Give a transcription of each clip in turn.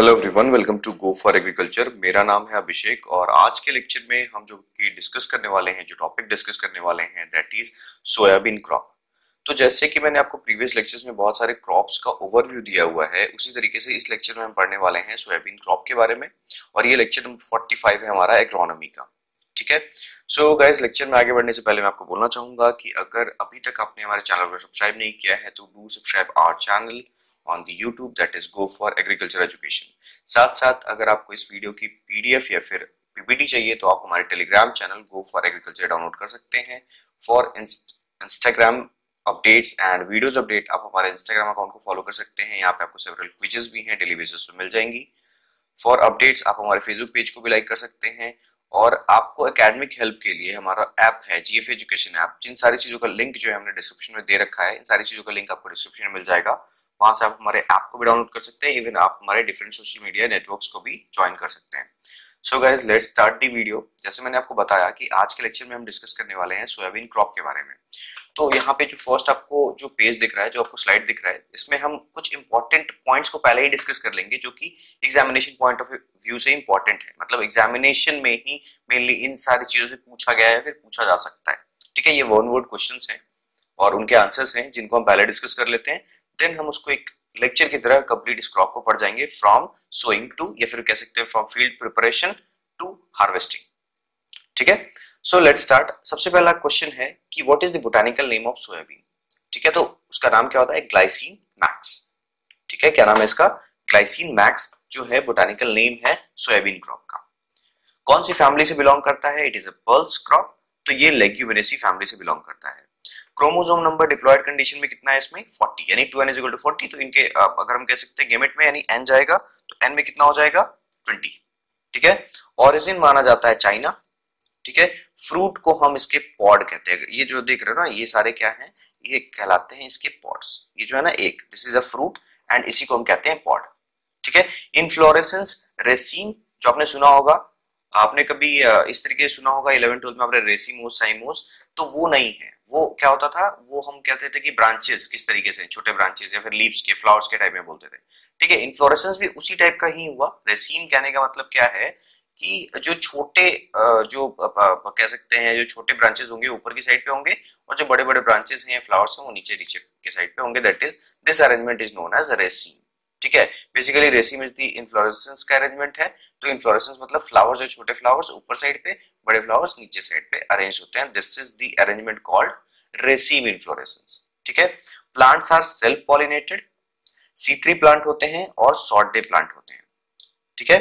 Hello everyone, welcome to go for agriculture. मेरा नाम है अभिषेक और आज के लेक्चर में हम जो कि डिस्कस करने वाले हैं, जो टॉपिक डिस्कस करने वाले हैं, दैट इज सोयाबीन क्रॉप। तो जैसे कि मैंने आपको प्रीवियस लेक्चर्स में बहुत सारे क्रॉप्स का ओवरव्यू दिया हुआ है, उसी तरीके से इस लेक्चर में हम पढ़ने वाले हैं सोयाबीन क्रॉप के बारे में। और ये लेक्चर नंबर 45 है हमारा एग्रोनॉमी का। ठीक है। सो गाइस, लेक्चर में आगे बढ़ने से पहले मैं आपको बोलना चाहूंगा कि अगर अभी तक आपने हमारे चैनल को सब्सक्राइब नहीं किया है तो do subscribe our channel on the YouTube, that is go for agriculture education. साथ साथ अगर आपको इस वीडियो की पीडीएफ या फिर पीपीटी चाहिए तो आप हमारे Telegram channel go for agriculture download कर सकते हैं। For Instagram updates and videos update आप हमारे इंस्टाग्राम अकाउंट को फॉलो कर सकते हैं। यहाँ पे आपको सेवरल क्विजेस भी हैं, डेली बेसिस पे मिल जाएंगी। फॉर अपडेट्स आप हमारे फेसबुक पेज को भी लाइक कर सकते हैं। और आपको एकेडमिक हेल्प के लिए हमारा ऐप है जीएफ एजुकेशन ऐप, जिन सारी चीजों का लिंक जो है हमने डिस्क्रिप्शन में दे रखा है, इन सारी चीजों का लिंक आपको डिस्क्रिप्शन में मिल जाएगा। वहां से आप हमारे ऐप को भी डाउनलोड कर सकते हैं। इवन आप हमारे डिफरेंट सोशल मीडिया नेटवर्क्स को भी ज्वाइन कर सकते हैं। So guys, let's start the video. जैसे मैंने आपको बताया कि आज के लेक्चर में हम डिस्कस करने वाले हैं सोयाबीन क्रॉप के बारे में। तो यहाँ पे जो फर्स्ट आपको जो पेज दिख रहा है, जो आपको स्लाइड दिख रहा है, इसमें हम कुछ इंपॉर्टेंट पॉइंट्स को पहले ही डिस्कस कर लेंगे जो कि एग्जामिनेशन पॉइंट ऑफ व्यू से इंपॉर्टेंट है। मतलब एग्जामिनेशन में ही मेनली इन सारी चीजों से पूछा गया है, फिर पूछा जा सकता है। ठीक है, ये वन वर्ड क्वेश्चंस हैं और उनके आंसर्स हैं जिनको हम पहले डिस्कस कर लेते हैं। देन हम उसको एक लेक्चर की तरह कंप्लीट इस क्रॉप को पढ़ जाएंगे, फ्रॉम सोइंग टू, या फिर कह सकते हैं from field preparation to harvesting. ठीक है, सो लेट्स स्टार्ट। सबसे पहला क्वेश्चन है कि what is the botanical name of soybean. ठीक है, तो उसका नाम क्या होता है? Glycine max. ठीक है, क्या नाम है इसका? ग्लाइसिन मैक्स जो है बोटानिकल नेम है सोयाबीन क्रॉप का। कौन सी फैमिली से बिलोंग करता है? It is a pulse crop. तो ये लेग्यूमिनेसी फैमिली से बिलोंग करता है। क्रोमोसोम नंबर डिप्लॉयड कंडीशन में कितना है इसमें? 40, यानी 2n = 40। तो इनके अगर हम कह सकते हैं गेमेट में यानी n जाएगा तो n में कितना हो जाएगा? 20। ठीक है, ओरिजिन माना जाता है चाइना। ठीक है, फ्रूट को हम इसके पॉड कहते हैं। ये जो देख रहे हो ना, ये सारे क्या हैं? ये कहलाते हैं इसके पॉड्स। ये जो है ना, एक this is a fruit and इसी को हम कहते हैं पॉड। ठीक है, इनफ्लोरेसेंस रेसिन, जो आपने सुना होगा, आपने कभी इस तरीके से सुना होगा 11th-12th में आपने रेसिमोस साइमोस, तो वो नहीं है। वो क्या होता था? वो हम कहते थे कि ब्रांचेस किस तरीके से, छोटे ब्रांचेस या फिर लीव्स के, फ्लावर्स के टाइप में बोलते थे। ठीक है, इनफ्लोरेसेंस भी उसी टाइप का ही हुआ। रेसिन कहने का मतलब क्या है कि जो छोटे जो कह सकते हैं, जो छोटे ब्रांचेस होंगे ऊपर की साइड पे होंगे और जो बड़े बड़े ब्रांचेस हैं, फ्लावर्स हैं, वो नीचे नीचे के साइड पे होंगे। That is this arrangement is known as raceme. ठीक है, basically raceme is the inflorescence का अरेंजमेंट है। तो इनफ्लोरेसेंस मतलब फ्लावर्स, जो छोटे फ्लावर्स ऊपर साइड पे, बड़े फ्लावर्स नीचे साइड पे अरेंज होते हैं। This is the arrangement called raceme inflorescence. ठीक है, plants are self pollinated, C3 plant होते हैं और शॉर्ट डे प्लांट होते हैं। ठीक है,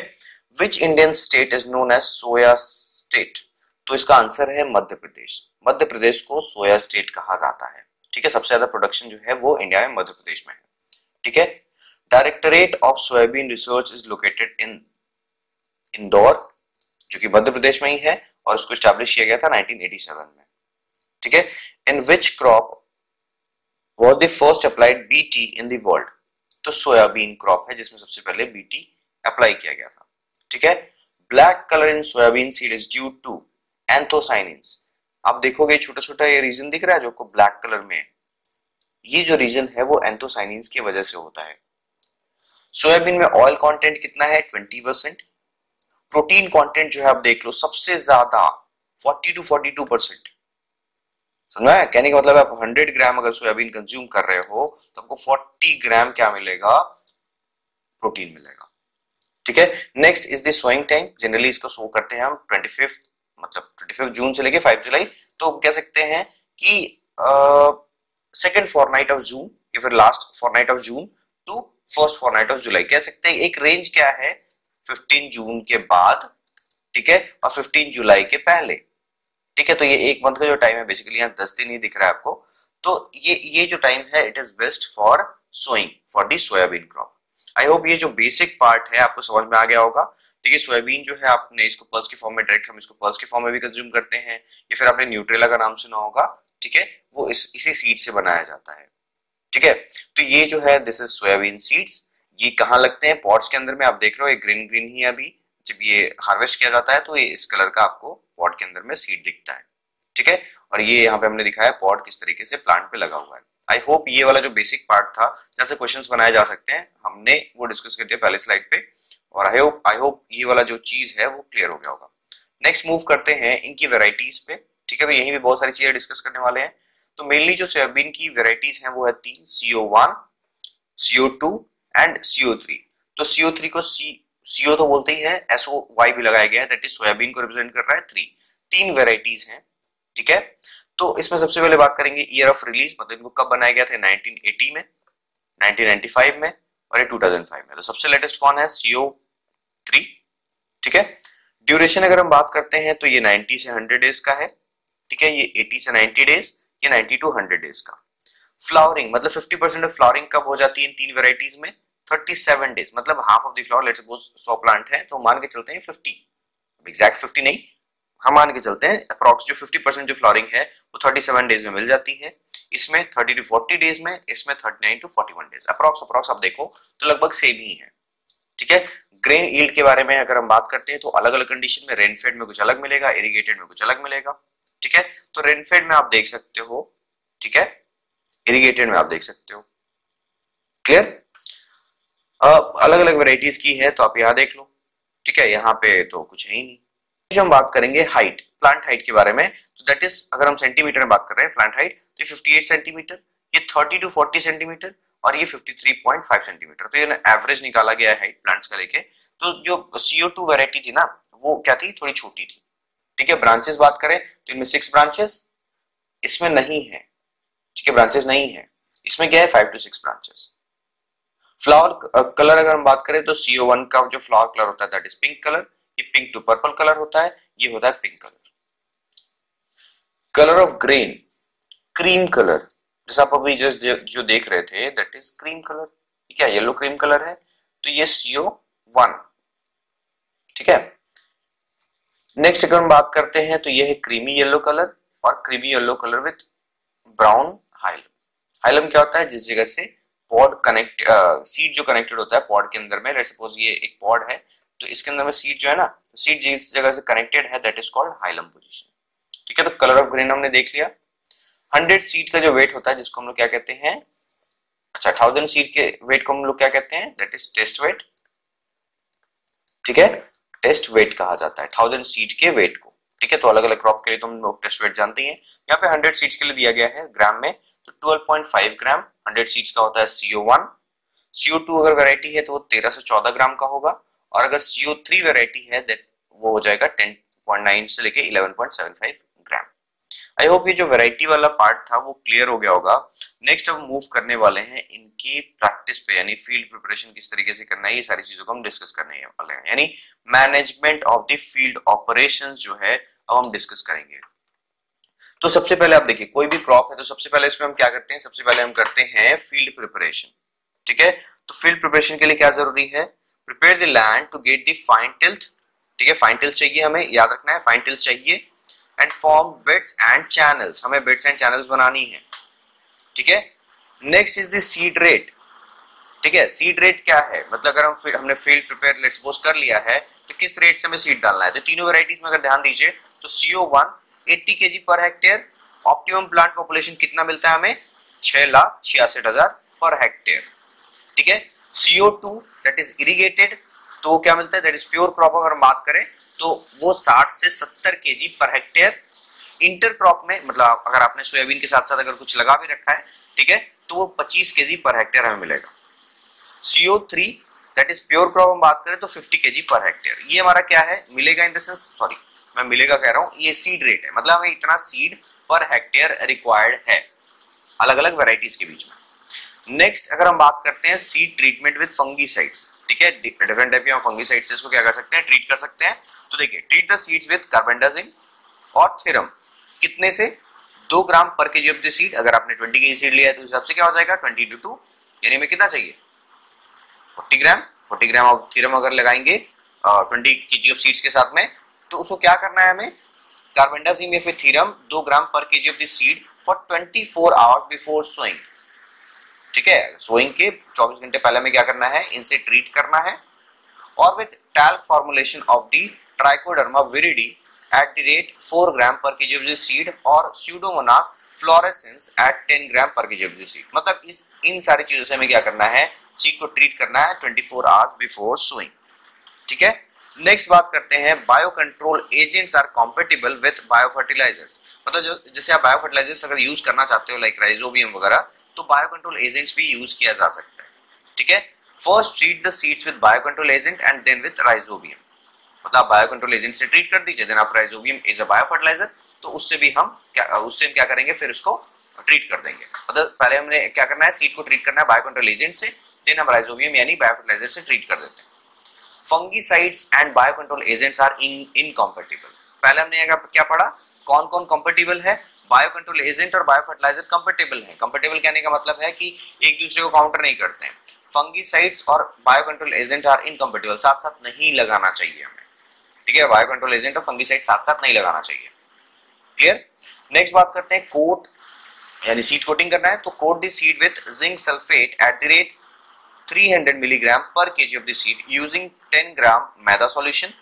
which Indian state is known as soya state. तो इसका आंसर है मध्य प्रदेश। मध्य प्रदेश को सोया स्टेट कहा जाता है। ठीक है, सबसे ज्यादा प्रोडक्शन जो है वो इंडिया में मध्य प्रदेश में है। ठीक है, directorate of soybean research is located in Indore, जो कि मध्य प्रदेश में ही है, और उसको स्टैब्लिश किया गया था 1987 में। ठीक है, in which crop was the first applied BT in the world. तो सोयाबीन क्रॉप है जिसमें सबसे पहले बीटी अप्लाई किया गया था। ठीक है, black colour in soybean seed is due to anthocyanins. आप देखोगे छोटा छोटा ये रीजन दिख रहा है जो आपको ब्लैक कलर में, ये जो रीजन है वो एंथोसाइनिन्स की वजह से होता है। सोयाबीन में ऑयल कंटेंट कितना है? 20%। प्रोटीन कंटेंट जो है आप देख लो सबसे ज्यादा 40 to 42%। समझा है? कहने का मतलब आप 100 ग्राम अगर सोयाबीन कंज्यूम कर रहे हो तो आपको 40 ग्राम क्या मिलेगा? प्रोटीन मिलेगा। ठीक है, next is the sowing time. Generally इसको सो करते हैं हम 25 मतलब 25 जून से लेके 5 जुलाई। तो कह सकते हैं कि सेकेंड फॉरनाइट ऑफ जून या फिर last fortnight of June to first fortnight of July. कह सकते हैं एक रेंज क्या है? 15 जून के बाद, ठीक है, और 15 जुलाई के पहले। ठीक है, तो ये एक मंथ का जो टाइम है, बेसिकली यहाँ 10 दिन ही दिख रहा है आपको। तो ये जो टाइम है it is best for sowing for the soybean crop. I hope ये जो बेसिक पार्ट है आपको समझ में आ गया होगा। ठीक है, सोयाबीन जो है आपने इसको पल्स के फॉर्म में, डायरेक्ट हम इसको पल्स के फॉर्म में भी कंज्यूम करते हैं, या फिर आपने न्यूट्रेला का नाम सुना होगा। ठीक है, वो इसी सीड से बनाया जाता है। ठीक है, तो ये जो है दिस इज सोयाबीन सीड्स। ये कहाँ लगते हैं? पॉट्स के अंदर में। आप देख रहे हो ये ग्रीन ग्रीन ही है अभी। जब ये हार्वेस्ट किया जाता है तो ये इस कलर का आपको पॉट के अंदर में सीड दिखता है। ठीक है, और ये यहाँ पे हमने दिखाया पॉट किस तरीके से प्लांट पे लगा हुआ है। आई होप ये वाला जो बेसिक पार्ट था, जैसे क्वेश्चंस बनाए जा सकते हैं, हमने वो डिस्कस कर दिया पहले स्लाइड पे। और आई होप ये वाला जो चीज है वो क्लियर हो गया होगा। नेक्स्ट मूव करते हैं इनकी वेराइटीज पे। ठीक है भाई, यहीं भी बहुत सारी चीजें डिस्कस करने वाले हैं। तो मेनली जो सोयाबीन की वेराइटीज हैं वो है 3, CO1, CO2 एंड CO3। तो CO3 को CO तो बोलते ही है, SOY भी लगाया गया है, दैट इज सोयाबीन को रिप्रेजेंट कर रहा है 3। 3 वेराइटीज हैं। ठीक है, तो इसमें सबसे पहले बात करेंगे ईयर ऑफ रिलीज, मतलब इनको कब बनाया गया था, 1980 में, 1995 में और 2005 में। तो सबसे लेटेस्ट कौन है, CO3। ठीक है, ड्यूरेशन अगर हम बात करते हैं तो ये 90 से 100 डेज का है। ठीक है, ये 80 से 90 डेज, ये 90 टू 100 डेज का। फ्लावरिंग मतलब 50% ऑफ फ्लावरिंग कब हो जाती है इन 3 वेराइटीज में, 37 डेज, मतलब half of the flower, let's suppose 100 plant है तो मान के चलते हैं 50, एग्जैक्ट 50 नहीं, हम मान के चलते हैं अप्रॉक्स जो 50% जो फ्लावरिंग है वो 37 डेज में मिल जाती है। इसमें 30 टू 40 डेज में, इसमें 39 टू 41 डेज, अप्रॉक्स आप देखो तो लगभग सेम ही है। ठीक है, ग्रेन यील्ड के बारे में अगर हम बात करते हैं तो अलग अलग कंडीशन में रेनफेड में कुछ अलग मिलेगा, इरिगेटेड में कुछ अलग मिलेगा। ठीक है, तो रेनफेड में आप देख सकते हो, ठीक है, इरिगेटेड में आप देख सकते हो। क्लियर, अलग अलग वेराइटीज की है तो आप यहां देख लो। ठीक है, यहाँ पे तो कुछ है ही नहीं। जो हम बात करेंगे हाइट, प्लांट हाइट के बारे में, तो दैट इज अगर हम सेंटीमीटर में बात कर रहे हैं प्लांट हाइट, तो ये 58 सेंटीमीटर, ये 30 टू 40 सेंटीमीटर और ये 53.5 सेंटीमीटर। तो ये एवरेज निकाला गया है हाइट प्लांट्स का लेके। तो जो CO2 वैरायटी थी ना वो क्या थी, थोड़ी छोटी थी। ठीक है, ब्रांचेस बात करें तो इनमें 6 ब्रांचेस, इसमें नहीं है। ठीक है, ब्रांचेस नहीं है, इसमें क्या है 5 टू 6 ब्रांचेस। फ्लावर कलर अगर हम बात करें तो CO1 का जो फ्लावर कलर होता है दैट इज पिंक कलर, ये पिंक टू पर्पल कलर होता है, ये होता है pink colour. Colour of grain cream colour, जैसा आप अभी जस्ट जो देख रहे थे दैट इज क्रीम कलर। क्या येलो क्रीम कलर है, तो ये CO1। ठीक है, नेक्स्ट अगर हम बात करते हैं तो ये है क्रीमी येलो कलर और creamy yellow colour with brown hilum. Hilum क्या होता है, जिस जगह से पॉड कनेक्ट सीड जो कनेक्टेड होता है पॉड के अंदर में, लेट्स सपोज ये एक पॉड है तो इसके अंदर में सीड जो है ना, सीड जिस जगह से कनेक्टेड है that is called hilum position. ठीक है, तो कलर ऑफ ग्रेन हमने देख लिया। 100 सीड का जो वेट होता है जिसको हम लोग क्या कहते हैं, अच्छा 1000 सीड के वेट को हम लोग क्या कहते हैं, दैट इज टेस्ट वेट। ठीक है, टेस्ट वेट कहा जाता है 1000 सीड के वेट को। ठीक है, तो अलग अलग क्रॉप के लिए तो हम लोग टेस्ट वेट जानते हैं। यहाँ पे 100 सीड्स के लिए दिया गया है ग्राम में, तो 12.5 ग्राम 100 सीड्स का होता है CO1। CO2 अगर वैरायटी है तो वो 13 से 14 ग्राम का होगा, और अगर CO3 वैरायटी है दैट वो हो जाएगा 10.9 से लेके 11.75 ग्राम। आई होप ये जो वैरायटी वाला पार्ट था वो क्लियर हो गया होगा। नेक्स्ट अब मूव करने वाले हैं इनकी प्रैक्टिस पे, यानी फील्ड प्रिपरेशन किस तरीके से करना है, ये सारी चीजों को हम डिस्कस करने वाले हैं, यानी management of the field operations जो है अब हम डिस्कस करेंगे। तो सबसे पहले आप देखिए कोई भी क्रॉप है तो सबसे पहले इसमें हम क्या करते हैं, सबसे पहले हम करते हैं फील्ड प्रिपरेशन। ठीक है, तो फील्ड प्रिपरेशन के लिए क्या जरूरी है, prepare the land to get the fine tilth. ठीक है, फाइन टिल्थ चाहिए, हमें याद रखना है फाइन टिल्थ चाहिए, and form beds and channels, हमें बेड्स एंड चैनल्स बनानी है। ठीक है, next is the seed rate. ठीक है, सीड रेट क्या है, मतलब अगर हमने फील्ड प्रिपेयर लेट्स सपोज कर लिया है तो किस रेट से हमें सीड डालना है। तो तीनों वैरायटीज में अगर ध्यान दीजिए तो CO1 80 kg per hectare, optimum plant population कितना मिलता है हमें, 6,66,000 पर हेक्टेयर। ठीक है, CO2 दैट इज इरिगेटेड, तो क्या मिलता है, दैट इज प्योर क्रॉप अगर हम बात करें तो वो 60 से 70 kg per hectare. Inter crop में मतलब अगर आपने सोयाबीन के साथ साथ अगर कुछ लगा भी रखा है, ठीक है, तो वो 25 kg पर हेक्टेयर हमें मिलेगा। CO3 that is pure crop हम बात करें तो 50 kg पर हेक्टेयर। ये हमारा क्या है, मिलेगा इन द सेंस, सॉरी मैं मिलेगा कह रहा हूं, ये सीड रेट है, मतलब हमें इतना सीड पर हेक्टेयर रिक्वायर्ड है अलग अलग वेराइटीज के बीच में। नेक्स्ट अगर हम बात करते हैं सीड ट्रीटमेंट विद फंगीसाइड्स। ठीक है, डिफरेंट टाइप के फंगीसाइड्स इसको क्या कर सकते हैं, ट्रीट कर सकते हैं। तो देखिए, treat the seeds with carbendazim और थीरम, कितने से 2 gram per KG of the seed. अगर आपने 20 kg सीड लिया है तो हिसाब से क्या हो जाएगा 20 to 2, यानी हमें कितना चाहिए 40 ग्राम। 40 ग्राम ऑफ थीरम अगर लगाएंगे 20 kg ऑफ सीड्स के साथ में, तो उसको क्या करना है हमें, कार्बेंडाजिम या फिर theorem 2 gram per KG of the seed for 24 hours before sowing. ठीक है, सोइंग के 24 घंटे पहले में क्या करना है, इनसे ट्रीट करना है। और with talc formulation of the trichoderma viride eight the rate 4 gram per KG of the seed और Pseudomonas fluorescence eight 10 gram per KG of the seed. मतलब इन सारी चीजों से हमें क्या करना है, सीड को ट्रीट करना है 24 आवर्स बिफोर सोइंग। ठीक है। नेक्स्ट बात करते हैं, bio control agents are compatible with bio fertilisers. मतलब जो जैसे आप बायो फर्टिलाइजर्स अगर यूज करना चाहते हो लाइक राइजोबियम वगैरह, तो बायो कंट्रोल एजेंट्स भी यूज किया जा सकता है। ठीक है। First treat the seeds with bio control agent and then with rhizobium. मतलब बायो कंट्रोल एजेंट से ट्रीट कर दीजिए, देन आप rhizobium is a bio fertiliser, तो उससे हम क्या करेंगे, फिर उसको ट्रीट कर देंगे। मतलब पहले हमने क्या करना है, सीड को ट्रीट करना है बायो कंट्रोल एजेंट से, देन हम राइजोबियम यानी बायो फर्टिलाइजर से ट्रीट कर देते हैं। Fungicides and bio control agents are incompatible. पहले हमने क्या पढ़ा, कौन कौन कंपेटिबल है, बायो कंट्रोल एजेंट और बायो फर्टिलाइजर कंपेटिबल है। कंपेटिबल कहने का मतलब है कि एक दूसरे को काउंटर नहीं करते हैं। फंगीसाइड्स और bio control agent are incompatible, साथ साथ नहीं लगाना चाहिए हमें। ठीक है, बायो कंट्रोल एजेंट और फंगीसाइड साथ साथ नहीं लगाना चाहिए। क्लियर। नेक्स्ट बात करते हैं कोट यानी सीड कोटिंग करना है, तो coat the seed with zinc sulphate at the rate 300 milligram per KG of the seed using 10 gram maida solution.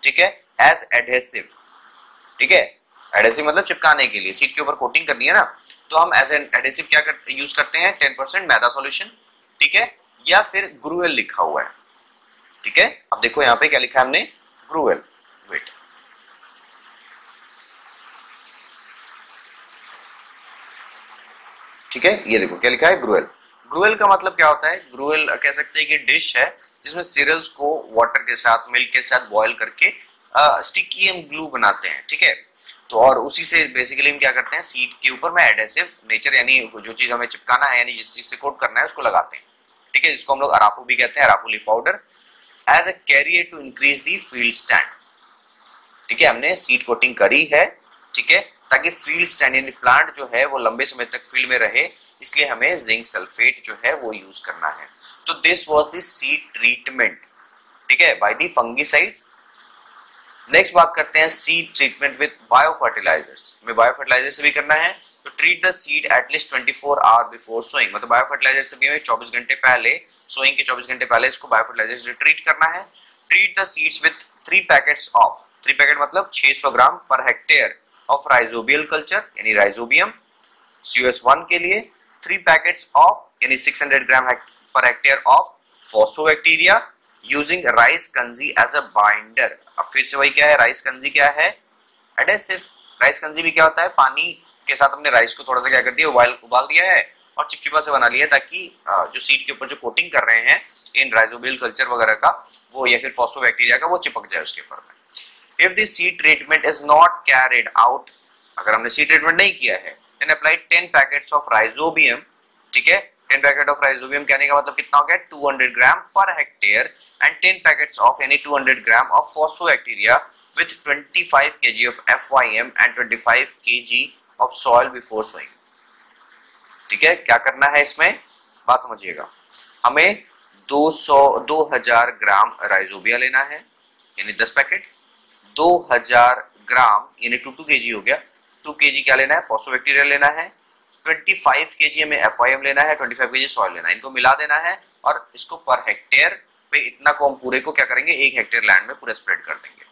ठीक है, एज एडहेसिव। ठीक है, एडहेसिव मतलब चिपकाने के लिए, सीड के ऊपर कोटिंग करनी है ना, तो हम एज एन एडहेसिव क्या यूज करते हैं, 10% मैदा सॉल्यूशन। ठीक है, या फिर ग्रुएल लिखा हुआ है। ठीक है, अब देखो यहाँ पे क्या लिखा है हमने, ग्रुएल। वेट, ठीक है, ये देखो क्या लिखा है, ग्रुएल। ग्रुएल का मतलब क्या होता है, ग्रुएल कह सकते हैं कि डिश है जिसमें सीरियल्स को वाटर के साथ, मिल्क के साथ बॉईल करके स्टिकी एंड ग्लू बनाते हैं। ठीक है, तो और उसी से बेसिकली हम क्या करते हैं, सीड के ऊपर में एडहेसिव नेचर यानी जो चीज हमें चिपकाना है यानी जिस चीज से कोट करना है उसको लगाते हैं। ठीक है, जिसको हम लोग अरापू भी कहते हैं, arappu leaf powder, as a carrier to increase the field stand. ठीक है, हमने सीड कोटिंग करी है, ठीक है, ताकि फील्ड स्टैंड यानी प्लांट जो है वो लंबे समय तक फील्ड में रहे, इसलिए हमें जिंक सल्फेट जो है वो यूज करना है। तो this was the seed treatment, ठीक है, बाय द फंगीसाइड्स। नेक्स्ट बात करते हैं seed treatment with bio fertilisers. हमें बायो फर्टिलाइजर से भी करना है, तो treat the seed at least 24 hour before sowing. मतलब बायो फर्टिलाइजर से भी हमें 24 घंटे पहले, सोइंग के 24 घंटे पहले इसको बायो फर्टिलाइजर से ट्रीट करना है। Treat the seeds with 3 packets of, 3 packet मतलब 600 gram per hectare of राइजोबियल culture यानी राइजोबियम CS1 के लिए, 3 पैकेट्स ऑफ यानी 600 gram per hectare of phosphobacteria using rice kanji as a binder. अब फिर से वही क्या है, राइस कंजी क्या है, एडेसिव। राइस कंजी भी क्या होता है, पानी के साथ हमने राइस को थोड़ा सा क्या कर दिया, उबाल दिया है और चिपचिपा से बना लिया, ताकि जो सीड के ऊपर जो कोटिंग कर रहे हैं इन राइजोबियल कल्चर वगैरह का वो या फिर फॉस्फोबैक्टीरिया का वो चिपक जाए उसके ऊपर में। If the seed treatment is not carried out, अगर हमने सीड ट्रीटमेंट नहीं किया है, then apply 10 packets of rhizobium. ठीक है, 10 पैकेट ऑफ राइजोबियम कहने का मतलब कितना हो गया, 200 ग्राम per hectare, and 10 packets of यानी 200 gram of phosphobacteria with 25 kg of FYM and 25 kg of soil before sowing. ठीक है, क्या करना है इसमें, बात समझिएगा। हमें 2000 ग्राम राइजोबिया लेना है यानी 10 पैकेट, 2000 ग्राम यानी 2 kg हो गया, 2 kg क्या लेना है, फॉस्फोबैक्टीरिया लेना है, 25 kg हमें FYM लेना है, 25 kg सॉइल लेना है, इनको मिला देना है और इसको पर हेक्टेयर पे इतना को हम पूरे को क्या करेंगे, 1 हेक्टेयर लैंड में पूरा स्प्रेड कर देंगे।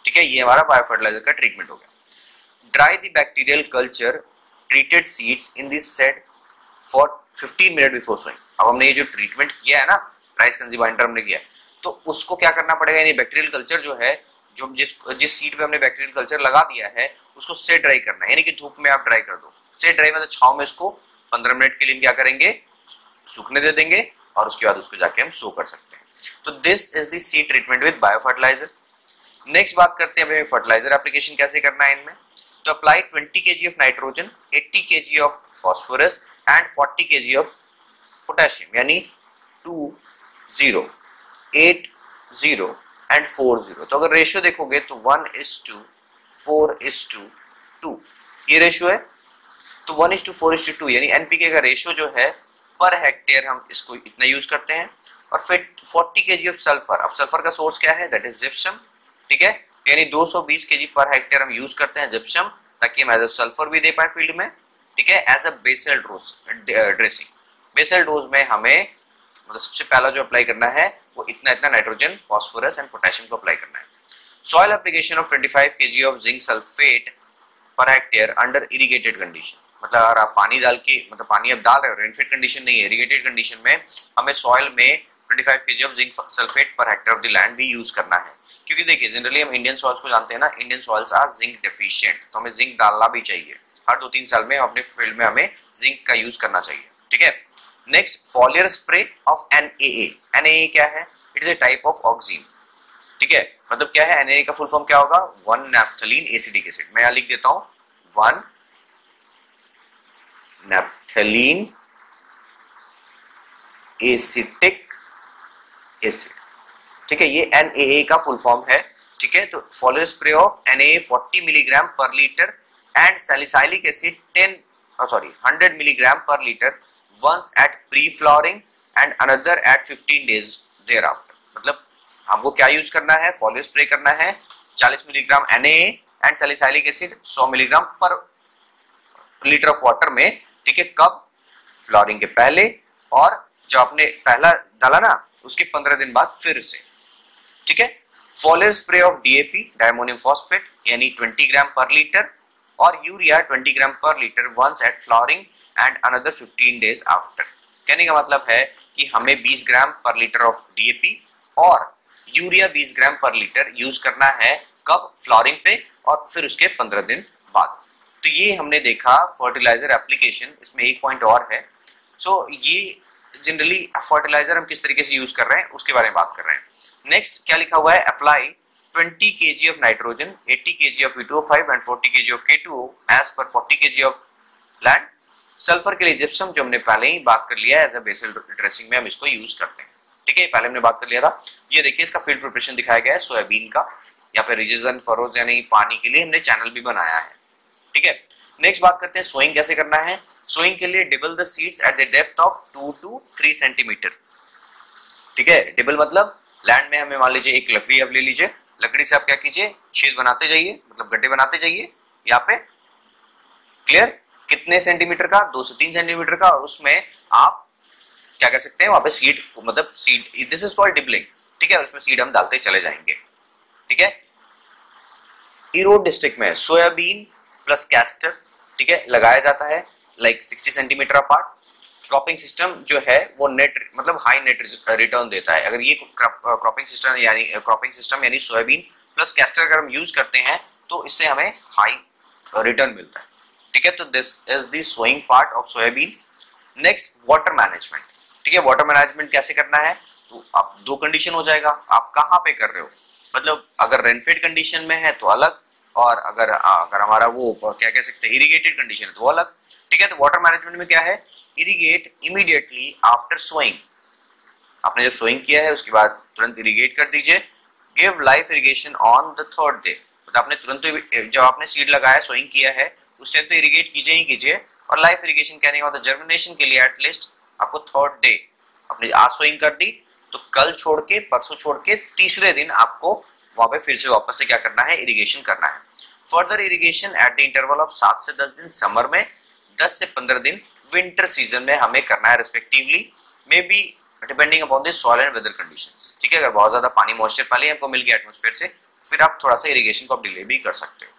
ठीक है, ये हमारा बायो फर्टिलाइजर का ट्रीटमेंट हो गया। Dry the bacterial culture treated seeds in this set for 15 minute before sowing. अब हमने ये जो ट्रीटमेंट किया है ना, राइस कंजी बाइंडर हमने किया, तो उसको क्या करना पड़ेगा, यानी बैक्टीरियल कल्चर जो है, जो जिस सीड पे हमने बैक्टीरियल कल्चर लगा दिया है उसको से ड्राई करना है, यानी कि धूप में आप ड्राई कर दो। से ड्राई मतलब छांव में इसको 15 मिनट के लिए क्या करेंगे, सूखने दे देंगे और उसके बाद उसको जाके हम सो कर सकते हैं। तो this is the seed treatment with bio fertiliser. Next बात करते हैं हमें फर्टिलाइजर एप्लीकेशन कैसे करना है इनमें। तो apply 20 kg of nitrogen, 80 kg of phosphorus and 40 kg of potassium, यानी 2 0 8 0 एंड 4 0। तो अगर रेशियो देखोगे तो 1:4:2 ये रेशियो है। तो 1:4:2 यानी एनपीके का रेशियो जो है पर हेक्टेयर हम इसको इतना यूज करते हैं। और फिर 40 kg ऑफ सल्फर, अब सल्फर का सोर्स क्या है, दैट इज जिप्सम। ठीक है, यानी 220 kg पर हेक्टेयर हम यूज करते हैं जिप्सम, ताकि हम एज अ सल्फर भी दे पाए फील्ड में। ठीक है, as a basal dose dressing. Basal dose में हमें मतलब सबसे पहला जो अप्लाई करना है वो इतना नाइट्रोजन, फॉस्फोरस एंड पोटेशियम को अप्लाई करना है। Soil application of 25 kg of zinc sulphate per hectare under irrigated condition. मतलब अगर आप पानी डाल के, मतलब पानी अब डाल रहे हो, रेनफेड कंडीशन नहीं है, इरिगेटेड कंडीशन में हमें सॉइल में 25 kg ऑफ जिंक सल्फेट पर हेक्टेयर ऑफ द लैंड भी यूज करना है। क्योंकि देखिए जनरली हम इंडियन सॉइल्स को जानते हैं ना, Indian soils are zinc deficient, तो हमें जिंक डालना भी चाहिए। हर 2-3 साल में अपने फील्ड में हमें जिंक का यूज करना चाहिए, ठीक है। Next, foliar spray of NaA। NaA क्या है? It is a type of oxygen, ठीक है। मतलब क्या है? NaA का फुल फॉर्म क्या होगा? 1 नैप्थलीन एसिटिक एसिड। मैं यहां लिख देता हूं 1 नैप्थलीन एसिटिक एसिड, ठीक है। ये NaA का फुल फॉर्म है, ठीक है। तो foliar spray of NaA 40 milligram per litre and salicylic acid 100 milligram per litre once at pre-flowering and another at 15 days thereafter। मतलब हमको क्या यूज करना है? फॉलियर स्प्रे करना है 40 milligram NaA and salicylic acid 100 milligram per litre of water में, ठीक है। कब? फ्लॉरिंग के पहले, और जब आपने पहला डाला ना उसके 15 दिन बाद फिर से, ठीक है। Foliar spray of DAP diammonium phosphate यानी 20 ग्राम पर लीटर और urea 20 gram per litre once at flowering and another 15 days after. कहने का मतलब है कि हमें 20 gram per litre of DAP और urea 20 gram per litre use करना है। कब? फ्लॉरिंग पे, और फिर उसके 15 दिन बाद। तो ये हमने देखा फर्टिलाइजर एप्लीकेशन। इसमें एक पॉइंट और है। सो ये जनरली फर्टिलाइजर हम किस तरीके से यूज कर रहे हैं उसके बारे में बात कर रहे हैं। नेक्स्ट क्या लिखा हुआ है? Apply 20 kg of nitrogen, 80 kg of V2O5 and 40 kg of K2O as per 40 kg of land। Sulphur के लिए जिप्सम, जो हमने पहले ही बात कर लिया है, एज अ बेसल ड्रेसिंग में हम इसको यूज करते हैं, ठीक है। पहले हमने बात कर लिया था। ये देखिए इसका फील्ड प्रिपरेशन दिखाया गया है सोयाबीन का। यहाँ पे रिजेस एंड फरोज यानी पानी के लिए हमने चैनल भी बनाया है, ठीक है। नेक्स्ट बात करते हैं सोइंग कैसे करना है। सोइंग के लिए dibble the seeds at the depth of 2 to 3 centimetre, ठीक है। डिबल मतलब लैंड में हमें मान लीजिए एक लकड़ी अब ले लीजिए, लकड़ी से आप क्या कीजिए? छेद बनाते जाइए, मतलब गड्ढे बनाते जाइए यहाँ पे, क्लियर। कितने सेंटीमीटर का? 2 से 3 सेंटीमीटर का। और उसमें आप क्या कर सकते हैं? वहां पे सीड, मतलब seed, this is called dibbling, ठीक है। उसमें सीड हम डालते चले जाएंगे, ठीक है। ईरोड डिस्ट्रिक्ट में सोयाबीन प्लस कैस्टर, ठीक है, लगाया जाता है like 60 centimetre apart. Cropping system जो है वो नेट, मतलब हाई नेट रिटर्न देता है। अगर ये क्रॉपिंग सिस्टम यानी सोयाबीन प्लस कैस्टर अगर हम यूज करते हैं तो इससे हमें हाई रिटर्न मिलता है, ठीक है। तो this is the sowing part of soybean. Next, water management, ठीक है। वाटर मैनेजमेंट कैसे करना है? तो आप 2 कंडीशन हो जाएगा। आप कहाँ पे कर रहे हो? मतलब अगर रेनफेड कंडीशन में है तो अलग, और अगर हमारा वो क्या कह सकते हैं इरिगेटेड कंडीशन है तो वो अलग, ठीक है। तो वाटर मैनेजमेंट में क्या है? Irrigate immediately after sowing. आपने जब सोइंग किया है उसके बाद तुरंत इरिगेट कर दीजिए। Give life irrigation on the third day, मतलब आपने तुरंत जब आपने सीड लगाया, सोइंग किया है, उस टाइम पे इरिगेट कीजिए ही कीजिए। और लाइफ इरिगेशन कहने का मतलब जर्मिनेशन के लिए एटलीस्ट आपको थर्ड डे, आपने आज सोइंग कर दी तो कल छोड़ के, परसों छोड़ के, तीसरे दिन आपको वहां पे फिर से वापस से क्या करना है? इरिगेशन करना है। Further irrigation at the interval of 7 से 10 दिन समर में, 10 से 15 दिन विंटर सीजन में हमें करना है respectively, may be depending upon the soil and weather conditions, ठीक है। अगर बहुत ज्यादा पानी मॉइस्चर पहले हमको मिल गया एटमॉस्फेयर से, फिर आप थोड़ा सा इरिगेशन को आप डिले भी कर सकते हो।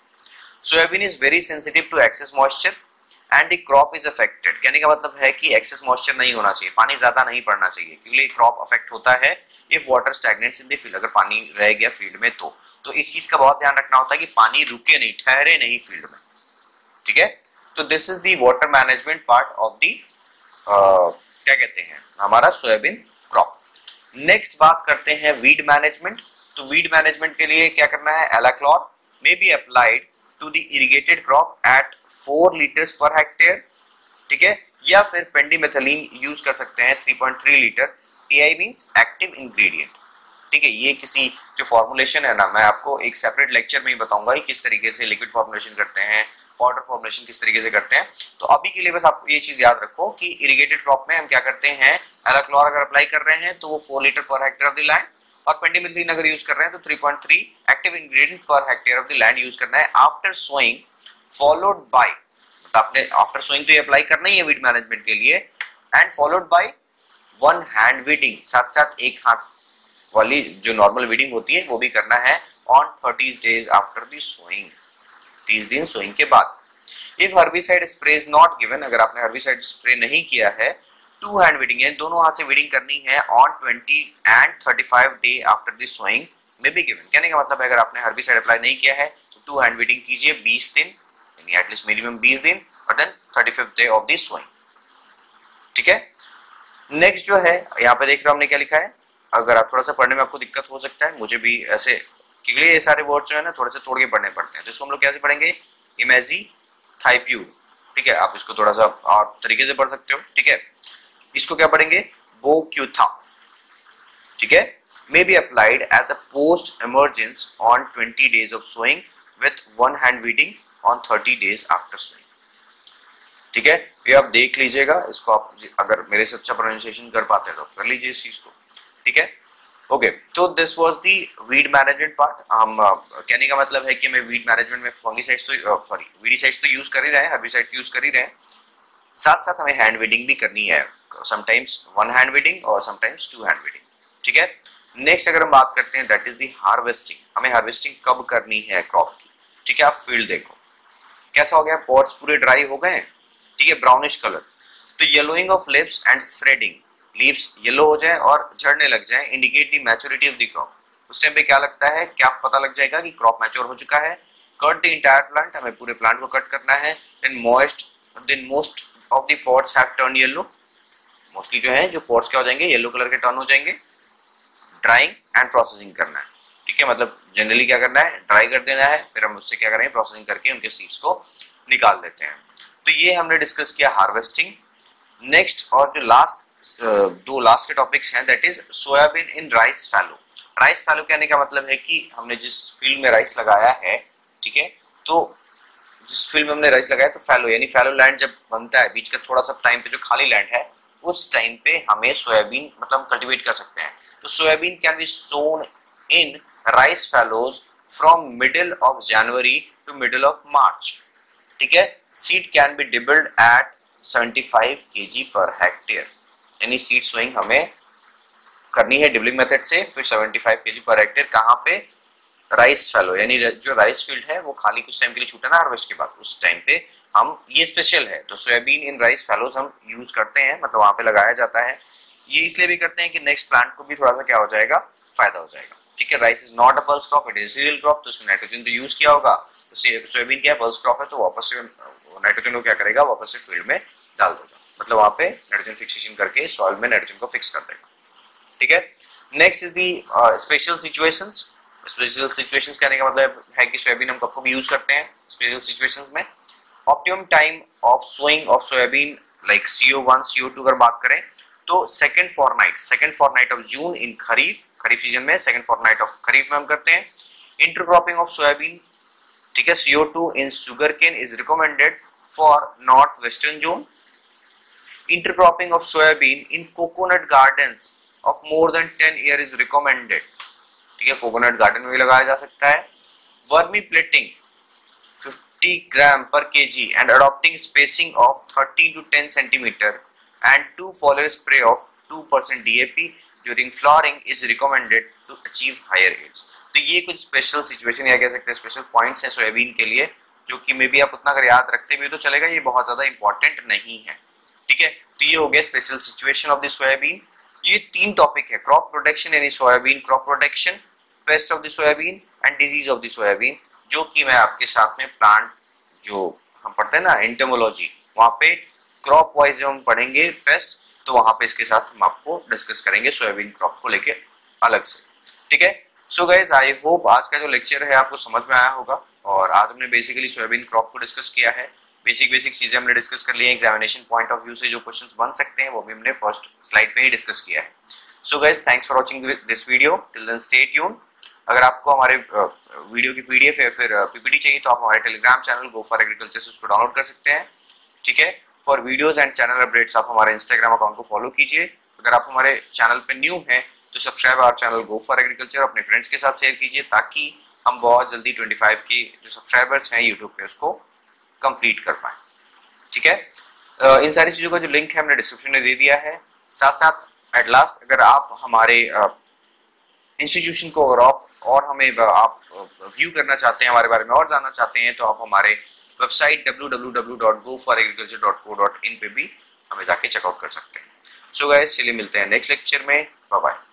Soybean is very sensitive to excess moisture and the crop is affected. कहने का मतलब है कि एक्सेस मॉइस्चर नहीं होना चाहिए, पानी ज्यादा नहीं पड़ना चाहिए, क्योंकि क्रॉप अफेक्ट होता है if water stagnates in the field. अगर पानी रह गया फील्ड में तो इस चीज का बहुत ध्यान रखना होता है कि पानी रुके नहीं, ठहरे नहीं फील्ड में, ठीक है। तो this is the water management part of the क्या कहते हैं हमारा सोयाबीन क्रॉप। नेक्स्ट बात करते हैं वीड मैनेजमेंट। तो वीड मैनेजमेंट के लिए क्या करना है? Alachlor may be applied to the irrigated crop at 4 liters per hectare, ठीक है। या फिर पेंडिमेथलिन यूज कर सकते हैं 3.3 litre. AI means active ingredient, ठीक है। ये किसी जो फॉर्मुलेशन है ना, मैं आपको एक सेपरेट लेक्चर में ही बताऊंगा कि किस तरीके से लिक्विड फॉर्मुलेशन करते हैं, पाउडर फॉर्मुलेशन किस तरीके से करते हैं। तो अभी के लिए बस आप ये चीज याद रखो कि इरिगेटेड क्रॉप में हम क्या करते हैं, एलाक्लोर अगर अप्लाई कर रहे हैं तो वो 4 लीटर पर हेक्टेयर ऑफ द लैंड, और पेंडिमेथलिन अगर यूज कर रहे हैं तो 3.3 एक्टिव इंग्रेडिएंट पर hectare of the land use करना है आफ्टर सोइंग, फॉलोड बाय, मतलब आपने आफ्टर सोइंग तो ये अप्लाई करना ही है वीड मैनेजमेंट के लिए, and followed by 1 hand weeding, साथ साथ एक हाथ वाली जो नॉर्मल वीडिंग होती है वो भी करना है on 30 days after the sowing, 30 दिन सोइंग के बाद। If herbicide spray is not given, अगर आपने हर्बिसाइड स्प्रे नहीं किया है टू हैंड वीडिंग है, दोनों हाथ से वीडिंग करनी है on 20 and 35 day after the sowing may be given. कहने का मतलब है अगर आपने हर्बिसाइड अप्लाई नहीं किया है तो टू हैंड वीडिंग कीजिए 20 दिन, यानी एटलीस्ट मिनिमम 20 दिन, और then 35th day of the sowing. ठीक है, नेक्स्ट जो है यहाँ पे देख रहे हो हमने क्या लिखा है, अगर आप थोड़ा सा पढ़ने में आपको दिक्कत हो सकता है, मुझे भी ऐसे, क्योंकि ये सारे वर्ड्स जो है ना थोड़े से तोड़ के पढ़ने पड़ते हैं, तो इसको हम लोग कैसे पढ़ेंगे, इमेजी थाइप्यू। ठीक है, आप इसको थोड़ा सा और तरीके से पढ़ सकते हो। ठीक है, इसको क्या पढ़ेंगे, बोक्यूथा। ठीक है, may be applied as a post emergence on 20 days of sowing with one hand weeding on 30 days after sowing। ठीक है, ये आप देख लीजिएगा, इसको आप अगर मेरे से अच्छा प्रोनाउंसिएशन कर पाते हैं तो कर लीजिए इस चीज को। ठीक है, ओके, तो this was the weed management part. हम कहने का मतलब है कि हमें वीड मैनेजमेंट में फंगीसाइड्स तो सॉरी वीडीसाइड्स तो यूज कर ही रहे हैं, हर्बिसाइड्स यूज कर ही रहे हैं, साथ साथ हमें हैंड वीडिंग भी करनी है, समटाइम्स वन हैंड वीडिंग और समटाइम्स टू हैंड वीडिंग। ठीक है, नेक्स्ट अगर हम बात करते हैं दैट इज द हार्वेस्टिंग। हमें हार्वेस्टिंग कब करनी है क्रॉप की। ठीक है, आप फील्ड देखो कैसा हो गया, पॉट्स पूरे ड्राई हो गए। ठीक है, ब्राउनिश कलर, तो yellowing of lips and shredding, leaves yellow हो जाए और झड़ने लग जाए, indicate the maturity of the crop. उस टाइम पे क्या लगता है, क्या पता लग जाएगा कि क्रॉप मैच्योर हो चुका है। कट द इंटायर प्लांट, हमें पूरे प्लांट को कट करना है। Then most of the pods have turn yellow, mostly जो है जो पॉट्स क्या हो जाएंगे, येलो कलर के टर्न हो जाएंगे। ड्राइंग एंड प्रोसेसिंग करना है। ठीक है, मतलब जनरली क्या करना है, ड्राई कर देना है, फिर हम उससे क्या करेंगे, प्रोसेसिंग करके उनके सीड्स को निकाल देते हैं। तो ये हमने डिस्कस किया हार्वेस्टिंग। नेक्स्ट और जो दो लास्ट के टॉपिक्स हैं that is soybean in rice fallow. Rice fallow कहने का मतलब है कि हमने जिस फील्ड में राइस लगाया है, ठीक है, तो जिस फील्ड में हमने राइस लगाया तो फैलो, यानी फैलो लैंड जब बनता है, बीच का थोड़ा सा टाइम पे जो खाली लैंड है उस टाइम पे हमें सोयाबीन मतलब कल्टीवेट कर सकते हैं। तो soybean can be sown in rice fallows from middle of January to middle of March. ठीक है, seed can be dibbled at 75 kg per hectare, यानी सीड सोइंग हमें करनी है डिबलिंग मेथड से, फिर 75 kg पर हेक्टेयर कहाँ पे, राइस फैलो, यानी जो राइस फील्ड है वो खाली कुछ टाइम के लिए छूटा ना हार्वेस्ट के बाद, उस टाइम पे हम, ये स्पेशल है, तो सोयाबीन इन राइस फैलोज हम यूज करते हैं, मतलब वहां पे लगाया जाता है। ये इसलिए भी करते हैं कि नेक्स्ट प्लांट को भी थोड़ा सा क्या हो जाएगा, फायदा हो जाएगा। ठीक है, rice is not a pulse crop, it is cereal crop, तो उसमें नाइट्रोजन तो यूज किया होगा, तो सोयाबीन क्या है, पल्स क्रॉप है, तो वापस से नाइट्रोजन को क्या करेगा, वापस से फील्ड में डाल देगा, मतलब वहां पे नाइट्रोजन फिक्सेशन करके सॉइल में नाइट्रोजन को फिक्स कर देगा। ठीक है, next is the special situations. Special situations कहने का मतलब है कि सोयाबीन हम कब कब यूज करते हैं स्पेशल सिचुएशंस में। Optimum time of sowing of soybean like CO1 CO2 अगर बात करें तो second fortnight of June in kharif season में, सेकंड फॉरनाइट ऑफ खरीफ में हम करते हैं। इंटरक्रॉपिंग ऑफ सोयाबीन, ठीक है, CO2 in sugarcane is recommended for north western zone. Intercropping of soybean in coconut gardens of more than 10 year is recommended. ठीक है, coconut garden में भी लगाया जा सकता है। वर्मी प्लेटिंग 50 ग्राम पर kg and adopting spacing of 30 to 10 centimeter and 2 foliar spray of 2% DAP during flowering is recommended to achieve higher yields। तो ये कुछ स्पेशल सिचुएशन या कह सकते हैं स्पेशल पॉइंट्स हैं सोयाबीन के लिए, जो कि मे बी आप उतना अगर याद रखते भी तो चलेगा, ये बहुत ज्यादा इंपॉर्टेंट नहीं है। ठीक है, तो ये हो गया special situation of the soybean. ये 3 टॉपिक है, क्रॉप प्रोटेक्शन यानी soybean crop protection, paste of the soybean and disease of the soybean, जो कि मैं आपके साथ में प्लांट जो हम पढ़ते हैं ना एंटोमोलॉजी, वहां पे क्रॉप वाइज जब हम पढ़ेंगे पेस्ट, तो वहां पे इसके साथ हम आपको डिस्कस करेंगे सोयाबीन क्रॉप को लेके अलग से। ठीक है, सो गाइस आई होप आज का जो लेक्चर है आपको समझ में आया होगा, और आज हमने बेसिकली सोयाबीन क्रॉप को डिस्कस किया है। बेसिक चीजें हमने डिस्कस कर ली है, एग्जामिनेशन पॉइंट ऑफ व्यू से जो क्वेश्चंस बन सकते हैं वो भी हमने फर्स्ट स्लाइड पे ही डिस्कस किया है। So guys thanks for watching this video, till then stay tuned. अगर आपको हमारे वीडियो की PDF या फिर PPT चाहिए तो आप हमारे Telegram channel go for agriculture से उसको डाउनलोड कर सकते हैं। ठीक है, for videos and channel updates आप हमारे इंस्टाग्राम अकाउंट को फॉलो कीजिए। अगर आप हमारे चैनल पे न्यू हैं तो subscribe our channel go for agriculture, अपने फ्रेंड्स के साथ शेयर कीजिए ताकि हम बहुत जल्दी 25 की जो सब्सक्राइबर्स हैं यूट्यूब पे उसको कंप्लीट कर पाए। ठीक है, इन सारी चीजों का जो लिंक है हमने डिस्क्रिप्शन में दे दिया है। साथ साथ एट लास्ट अगर आप हमारे इंस्टीट्यूशन को और हमें आप व्यू करना चाहते हैं, हमारे बारे में और जानना चाहते हैं, तो आप हमारे वेबसाइट www.goforagriculture.co.in पे भी हमें जाके चेकआउट कर सकते हैं। सो गाइस, चलिए मिलते हैं नेक्स्ट लेक्चर में। Bye bye.